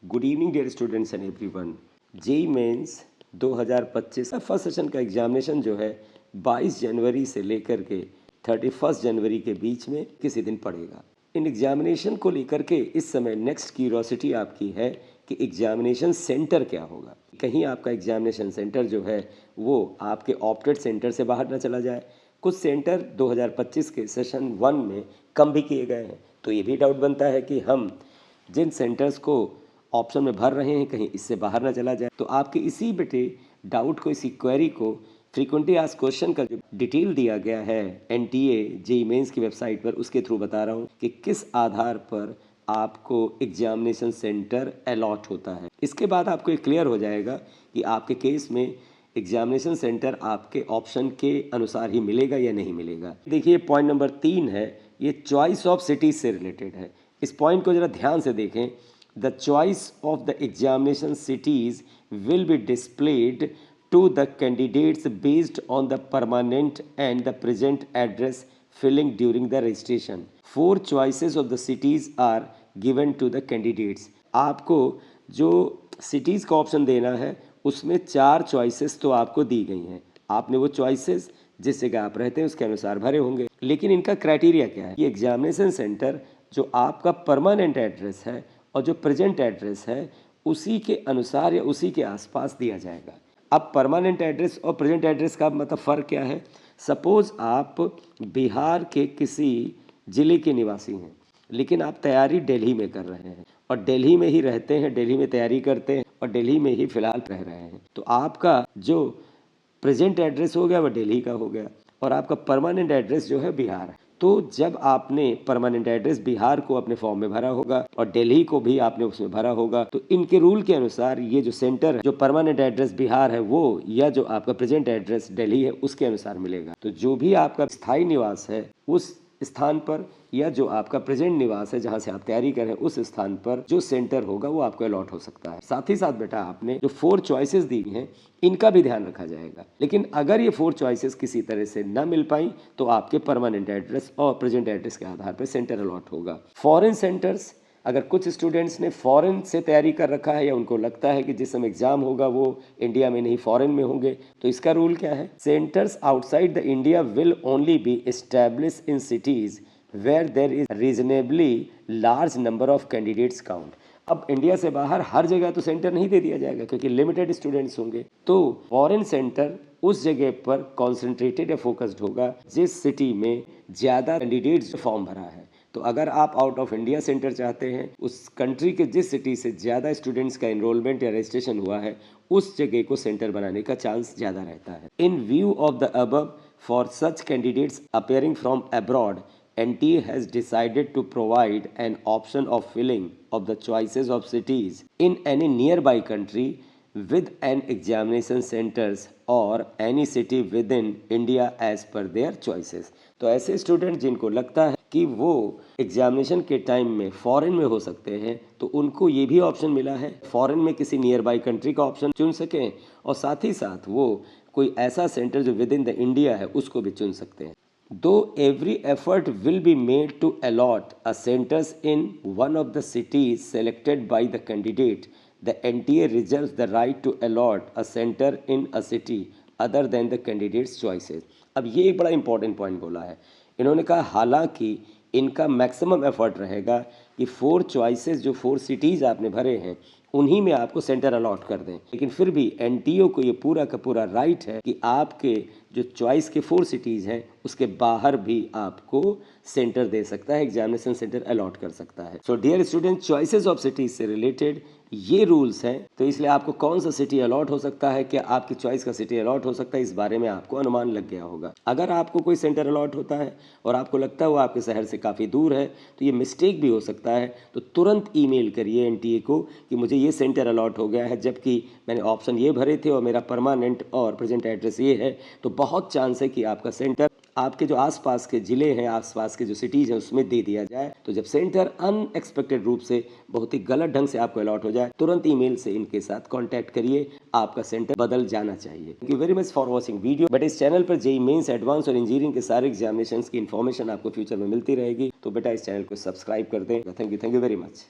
Good evening dear students and everyone. JEE Mains 2025 का first session का examination जो है 22 जनवरी से लेकर के 31 जनवरी के बीच में किसी दिन पड़ेगा। इन एग्जामिनेशन को लेकर के इस समय नेक्स्ट क्यूरोसिटी आपकी है कि एग्जामिनेशन सेंटर क्या होगा। कहीं आपका एग्जामिनेशन सेंटर जो है वो आपके ऑप्टेड सेंटर से बाहर ना चला जाए। कुछ सेंटर 2025 के सेशन 1 में कम भी किए गए हैं, तो ये भी डाउट बनता है कि हम जिन सेंटर्स को ऑप्शन में भर रहे हैं कहीं इससे बाहर ना चला जाए। तो आपके इसी बेटे डाउट को, इसी क्वेरी को फ्रीक्वेंटली आस्क्ड क्वेश्चन का जो डिटेल दिया गया है एनटीए जेईई मेंस की वेबसाइट पर, उसके थ्रू बता रहा हूँ कि किस आधार पर आपको एग्जामिनेशन सेंटर अलॉट होता है। इसके बाद आपको ये क्लियर हो जाएगा कि आपके केस में एग्जामिनेशन सेंटर आपके ऑप्शन के अनुसार ही मिलेगा या नहीं मिलेगा। देखिए पॉइंट नंबर 3 है, ये चॉइस ऑफ सिटीज से रिलेटेड है। इस पॉइंट को जरा ध्यान से देखें। The choice of the examination cities will be displayed to the candidates based on the permanent and the present address filling during the registration. 4 choices of the cities are given to the candidates. आपको जो cities का option देना है उसमें 4 choices तो आपको दी गई हैं। आपने वो चॉइसेस जिस जगह आप रहते हैं उसके अनुसार भरे होंगे, लेकिन इनका क्राइटेरिया क्या है? ये एग्जामिनेशन सेंटर जो आपका परमानेंट एड्रेस है और जो प्रेजेंट एड्रेस है उसी के अनुसार या उसी के आसपास दिया जाएगा। अब परमानेंट एड्रेस और प्रेजेंट एड्रेस का मतलब फ़र्क क्या है? सपोज़ आप बिहार के किसी ज़िले के निवासी हैं, लेकिन आप तैयारी दिल्ली में कर रहे हैं और दिल्ली में ही रहते हैं, दिल्ली में तैयारी करते हैं और दिल्ली में ही फ़िलहाल रह रहे हैं, तो आपका जो प्रेजेंट एड्रेस हो गया वह दिल्ली का हो गया और आपका परमानेंट एड्रेस जो है बिहार है। तो जब आपने परमानेंट एड्रेस बिहार को अपने फॉर्म में भरा होगा और दिल्ली को भी आपने उसमें भरा होगा, तो इनके रूल के अनुसार ये जो सेंटर है, जो परमानेंट एड्रेस बिहार है वो, या जो आपका प्रेजेंट एड्रेस दिल्ली है उसके अनुसार मिलेगा। तो जो भी आपका स्थायी निवास है उस स्थान पर, या जो आपका प्रेजेंट निवास है जहां से आप तैयारी कर रहे हैं उस स्थान पर जो सेंटर होगा वो आपको अलॉट हो सकता है। साथ ही साथ बेटा आपने जो 4 चॉइसेस दी हैं इनका भी ध्यान रखा जाएगा। लेकिन अगर ये 4 चॉइसेस किसी तरह से ना मिल पाई तो आपके परमानेंट एड्रेस और प्रेजेंट एड्रेस के आधार पर सेंटर अलॉट होगा। फॉरेन सेंटर्स, अगर कुछ स्टूडेंट्स ने फॉरेन से तैयारी कर रखा है या उनको लगता है कि जिस समय एग्जाम होगा वो इंडिया में नहीं फॉरेन में होंगे, तो इसका रूल क्या है? Centres outside the India will only be established in cities where there is reasonably large number of candidates count. अब इंडिया से बाहर हर जगह तो सेंटर नहीं दे दिया जाएगा क्योंकि लिमिटेड स्टूडेंट्स होंगे, तो फॉरेन सेंटर उस जगह पर कॉन्सेंट्रेटेड या फोकस्ड होगा जिस सिटी में ज़्यादा कैंडिडेट्स फॉर्म भरा है। तो अगर आप आउट ऑफ इंडिया सेंटर चाहते हैं, उस कंट्री के जिस सिटी से ज़्यादा स्टूडेंट्स का एनरोलमेंट या रजिस्ट्रेशन हुआ है उस जगह को सेंटर बनाने का चांस ज़्यादा रहता है। इन view of the above, for such candidates appearing from abroad, NTA has decided to provide an option of filling of the choices of cities in any nearby country with an examination centers or any city within India as per their choices. तो ऐसे student जिनको लगता है कि वो examination के time में foreign में हो सकते हैं तो उनको ये भी ऑप्शन मिला है फॉरेन में किसी नियर बाई कंट्री का ऑप्शन चुन सकें और साथ ही साथ वो कोई ऐसा सेंटर जो विद इन द इंडिया है उसको भी चुन सकते हैं। Though every effort will be made to allot a centers in one of the cities selected by the candidate, the NTA reserves the right to allot a center in a city other than the candidate's choices. अब ये एक बड़ा important point बोला है इन्होंने, कहा हालांकि इनका मैक्सिमम एफर्ट रहेगा कि 4 चॉइसेस जो 4 सिटीज़ आपने भरे हैं उन्हीं में आपको सेंटर अलॉट कर दें, लेकिन फिर भी एनटीओ को ये पूरा का पूरा राइट है कि आपके जो चॉइस के 4 सिटीज़ हैं उसके बाहर भी आपको सेंटर दे सकता है, एग्जामिनेशन सेंटर अलॉट कर सकता है। So dear student, choices of cities से रिलेटेड ये रूल्स हैं, तो इसलिए आपको कौन सा सिटी अलॉट हो सकता है, क्या आपकी चॉइस का सिटी अलॉट हो सकता है, इस बारे में आपको अनुमान लग गया होगा। अगर आपको कोई सेंटर अलॉट होता है और आपको लगता है वो आपके शहर से काफ़ी दूर है तो ये मिस्टेक भी हो सकता है, तो तुरंत ईमेल करिए एनटीए को कि मुझे ये सेंटर अलॉट हो गया है जबकि मैंने ऑप्शन ये भरे थे और मेरा परमानेंट और प्रेजेंट एड्रेस ये है, तो बहुत चांस है कि आपका सेंटर आपके जो आसपास के ज़िले हैं, आसपास के जो सिटीज़ हैं उसमें दे दिया जाए। तो जब सेंटर अनएक्सपेक्टेड रूप से बहुत ही गलत ढंग से आपको अलॉट हो जाए, तुरंत ईमेल से इनके साथ कांटेक्ट करिए, आपका सेंटर बदल जाना चाहिए। Thank you very much for watching video. But इस चैनल पर जेईई मेंस, एडवांस और इंजीनियरिंग के सारे एग्जामिनेशन की इन्फॉर्मेशन आपको फ्यूचर में मिलती रहेगी, तो बेटा इस चैनल को सब्सक्राइब कर दें। Thank you very much.